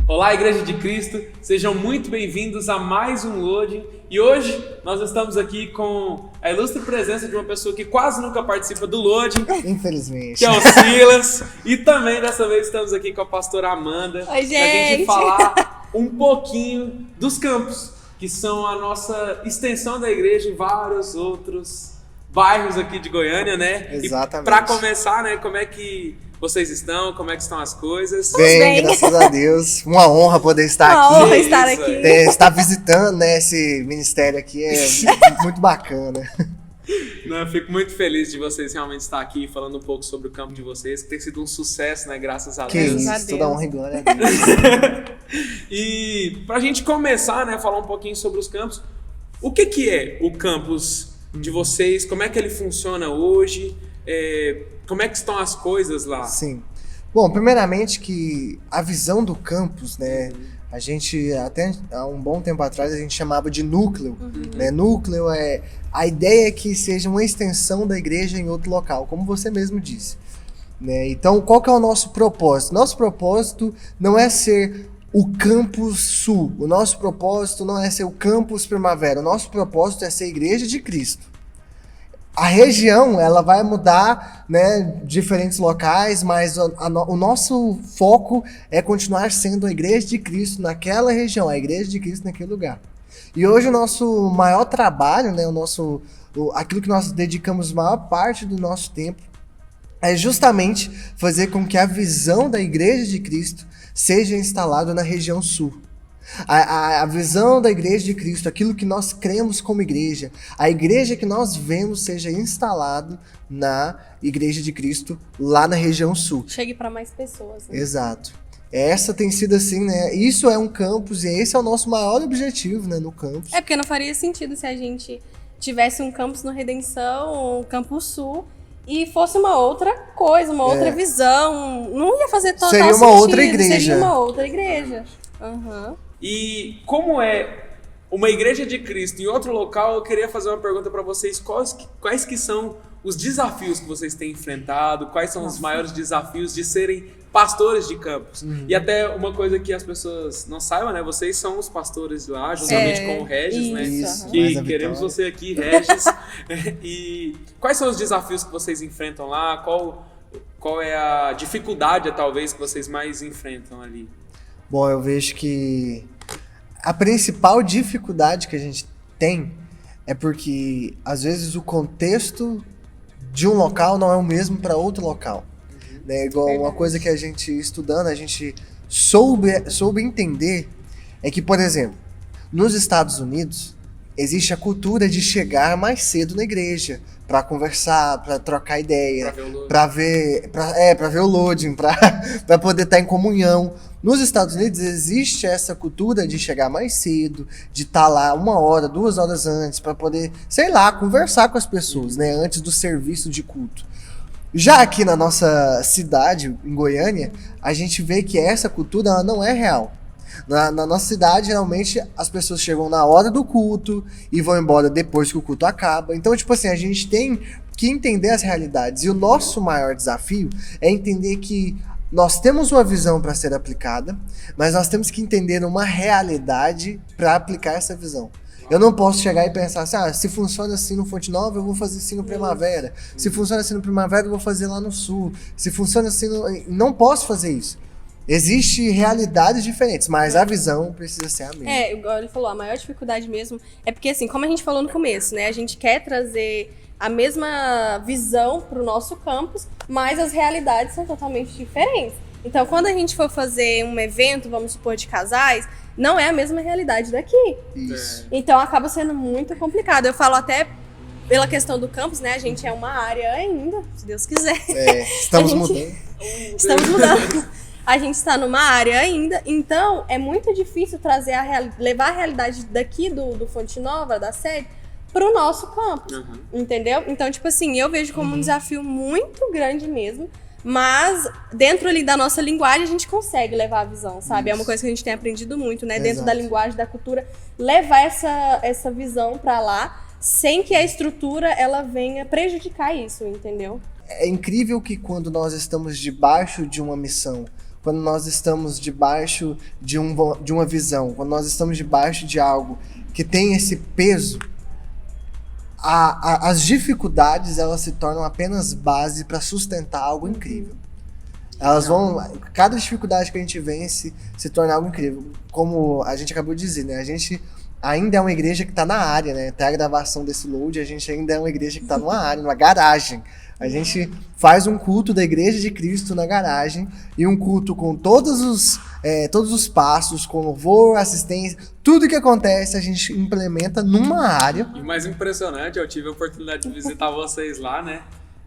Olá, Igreja de Cristo, sejam muito bem-vindos a mais um Loading. E hoje nós estamos aqui com a ilustre presença de uma pessoa que quase nunca participa do Loading, infelizmente, que é o Silas. E também dessa vez estamos aqui com a pastora Amanda. Oi, gente! Pra gente falar um pouquinho dos campos, que são a nossa extensão da igreja em vários outros bairros aqui de Goiânia, né? Exatamente. E para começar, né, como é que vocês estão? Como é que estão as coisas? Bem, graças a Deus. Uma honra poder estar aqui. Uma honra estar aqui. Estar visitando, né, esse ministério aqui é muito bacana. Não, eu fico muito feliz de vocês realmente estar aqui falando um pouco sobre o campo de vocês, que tem sido um sucesso, né? Graças a que Deus. isso, toda honra e glória a Deus. E pra gente começar, né, falar um pouquinho sobre os campos, o que é o campus de vocês? Como é que ele funciona hoje? Como é que estão as coisas lá? Sim. Bom, primeiramente que a visão do campus, né, a gente até há um bom tempo atrás a gente chamava de núcleo, né? Núcleo a ideia é que seja uma extensão da igreja em outro local, como você mesmo disse, né? Então, qual que é o nosso propósito? Nosso propósito não é ser o campus sul, o nosso propósito não é ser o campus primavera, o nosso propósito é ser a igreja de Cristo. A região, ela vai mudar, né, diferentes locais, mas o nosso foco é continuar sendo a igreja de Cristo naquela região, a igreja de Cristo naquele lugar. E hoje o nosso maior trabalho, né, aquilo que nós dedicamos a maior parte do nosso tempo, é justamente fazer com que a visão da igreja de Cristo seja instalada na região sul. A visão da igreja de Cristo, aquilo que nós cremos como igreja, a igreja que nós vemos seja instalado na igreja de Cristo lá na região sul. Chegue para mais pessoas. Né? Exato. Essa tem sido assim, né? Isso é um campus e esse é o nosso maior objetivo, né, no campus. É porque não faria sentido se a gente tivesse um campus no Redenção, um campus sul, e fosse uma outra coisa, uma outra visão. Não ia fazer total sentido. Seria uma outra igreja. Seria uma outra igreja. Uhum. E como é uma igreja de Cristo em outro local, eu queria fazer uma pergunta para vocês. Quais que são os desafios que vocês têm enfrentado? Quais são os maiores desafios de serem pastores de campus? E até uma coisa que as pessoas não saibam, né? Vocês são os pastores lá, juntamente com o Regis, isso, né? Isso, Que queremos você aqui, Regis. E quais são os desafios que vocês enfrentam lá? Qual é a dificuldade, talvez, que vocês mais enfrentam ali? Bom, eu vejo que a principal dificuldade que a gente tem é porque, às vezes, o contexto de um local não é o mesmo para outro local. Né? Igual uma coisa que a gente, estudando, a gente soube entender é que, por exemplo, nos Estados Unidos, existe a cultura de chegar mais cedo na igreja para conversar, para trocar ideia, para ver o loading, para poder estar em comunhão. Nos Estados Unidos existe essa cultura de chegar mais cedo, de estar lá 1 hora, 2 horas antes, para poder, sei lá, conversar com as pessoas, né, antes do serviço de culto. Já aqui na nossa cidade, em Goiânia, a gente vê que essa cultura ela não é real. Na nossa cidade, geralmente, as pessoas chegam na hora do culto e vão embora depois que o culto acaba. Então, tipo assim, a gente tem que entender as realidades. E o nosso maior desafio é entender que nós temos uma visão para ser aplicada, mas nós temos que entender uma realidade para aplicar essa visão. Eu não posso chegar e pensar assim, se funciona assim no Fonte Nova, eu vou fazer assim no Primavera. Se funciona assim no Primavera, eu vou fazer lá no Sul. Se funciona assim Não posso fazer isso. Existem realidades diferentes, mas a visão precisa ser a mesma. Igual ele falou, a maior dificuldade mesmo é porque, assim, como a gente falou no começo, né? A gente quer trazer a mesma visão para o nosso campus, mas as realidades são totalmente diferentes. Então, quando a gente for fazer um evento, vamos supor, de casais, não é a mesma realidade daqui. Isso. Então, acaba sendo muito complicado. Eu falo até pela questão do campus, né? A gente é uma área ainda, se Deus quiser. Estamos mudando. Estamos mudando. A gente está numa área ainda, então é muito difícil levar a realidade daqui do Fonte Nova, da sede, para o nosso campus, entendeu? Então, tipo assim, eu vejo como um desafio muito grande mesmo, mas dentro ali da nossa linguagem a gente consegue levar a visão, sabe? É uma coisa que a gente tem aprendido muito, né? Dentro da linguagem, da cultura, levar essa visão para lá, sem que a estrutura ela venha prejudicar isso, entendeu? É incrível que quando nós estamos debaixo de uma missão quando nós estamos debaixo de uma visão, quando nós estamos debaixo de algo que tem esse peso, as dificuldades elas se tornam apenas base para sustentar algo incrível. Elas vão. Cada dificuldade que a gente vence se torna algo incrível. Como a gente acabou de dizer, né? A gente ainda é uma igreja que está na área, né? Até a gravação desse load, a gente ainda é uma igreja que está numa área, numa garagem. A gente faz um culto da Igreja de Cristo na garagem e um culto com todos os passos, com louvor, assistência, tudo que acontece a gente implementa numa área. E o mais impressionante, eu tive a oportunidade de visitar vocês lá, né?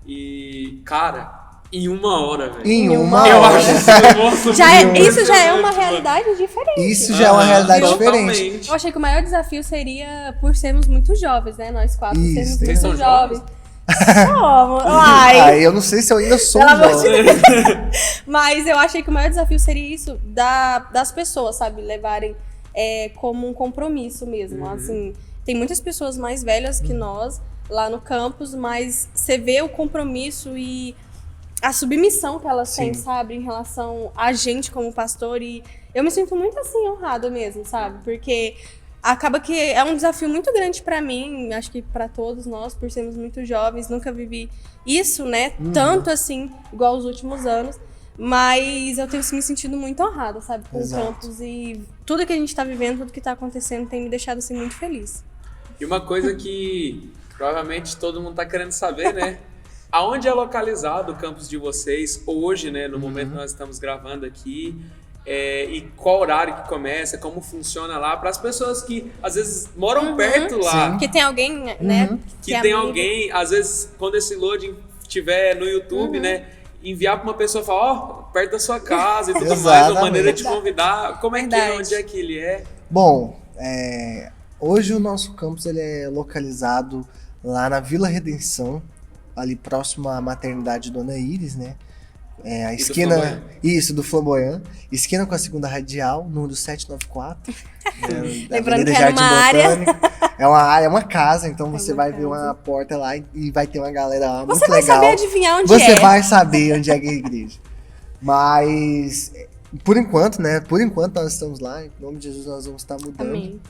E, cara, em 1 hora, velho. Em uma Eu hora. acho esse negócio Isso já é uma impressionante, realidade diferente. Isso já é uma realidade totalmente. diferente. Eu achei que o maior desafio seria por sermos muito jovens, né? Nós 4 Isso, sermos vocês muito são jovens. Somos. Ai. Eu não sei se eu ainda sou Pelo amor de jovem. Mas eu achei que o maior desafio seria isso, das pessoas, sabe? Levarem como um compromisso mesmo. Assim, tem muitas pessoas mais velhas que nós lá no campus, mas você vê o compromisso e a submissão que elas têm, sabe? Em relação a gente como pastor. E eu me sinto muito assim, honrada mesmo, sabe? Porque acaba que é um desafio muito grande pra mim, acho que pra todos nós, por sermos muito jovens, nunca vivi isso, né? Tanto assim, igual os últimos anos, mas eu tenho me sentido muito honrada, sabe? Com o campus e tudo que a gente tá vivendo, tudo que tá acontecendo tem me deixado assim muito feliz. E uma coisa que provavelmente todo mundo tá querendo saber, né? Aonde é localizado o campus de vocês hoje, né? No momento que nós estamos gravando aqui. E qual horário que começa, como funciona lá, para as pessoas que às vezes moram perto lá. Que tem alguém, né? Que tem alguém, às vezes, quando esse loading estiver no YouTube, né? Enviar para uma pessoa e falar, perto da sua casa e tudo mais, uma maneira de convidar. Como é que é? Onde é que ele é? Bom, hoje o nosso campus ele é localizado lá na Vila Redenção, ali próximo à maternidade Dona Iris, né? A esquina, do Flamboyant, esquina com a 2ª Radial, número 794. Lembrando que é uma área. É uma área, é uma casa, então você vai ver uma porta lá e vai ter uma galera lá muito legal. Você vai saber adivinhar onde Você vai saber onde é que é a igreja. Mas, por enquanto, né? Por enquanto nós estamos lá, em nome de Jesus nós vamos estar mudando. Amém.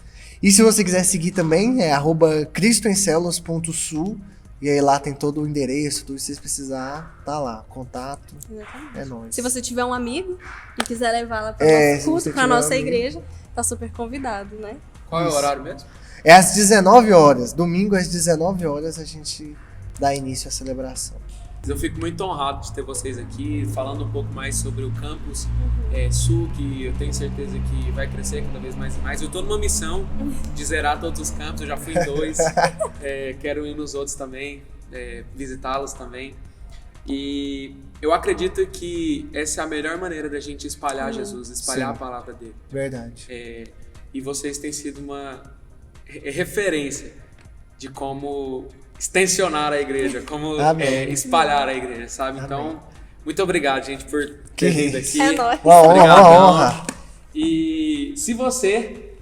E se você quiser seguir também, @cristoemcelulas.sul. E aí lá tem todo o endereço, tudo que vocês precisar, tá lá, contato, Exatamente. é nóis. Se você tiver um amigo e quiser levar lá para o nosso culto, para nossa igreja, tá super convidado, né? Qual é o horário mesmo? É às 19 horas, domingo às 19 horas a gente dá início à celebração. Eu fico muito honrado de ter vocês aqui, falando um pouco mais sobre o campus Sul, que eu tenho certeza que vai crescer cada vez mais e mais. Eu estou numa missão de zerar todos os campos, eu já fui em 2, quero ir nos outros também, visitá-los também. E eu acredito que essa é a melhor maneira da gente espalhar Jesus, espalhar a palavra dele. Verdade. E vocês têm sido uma referência de como extensionar a igreja, como espalhar a igreja, sabe? Amém. Então, muito obrigado, gente, por ter vindo aqui. É nóis. Uma honra. E se você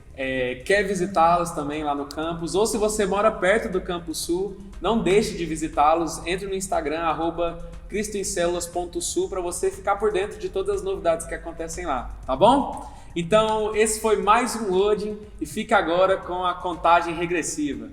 quer visitá-los também lá no campus, ou se você mora perto do Campus Sul, não deixe de visitá-los. Entre no Instagram, @cristoemcelulas.sul, para você ficar por dentro de todas as novidades que acontecem lá, tá bom? Então, esse foi mais um Loading e fica agora com a contagem regressiva.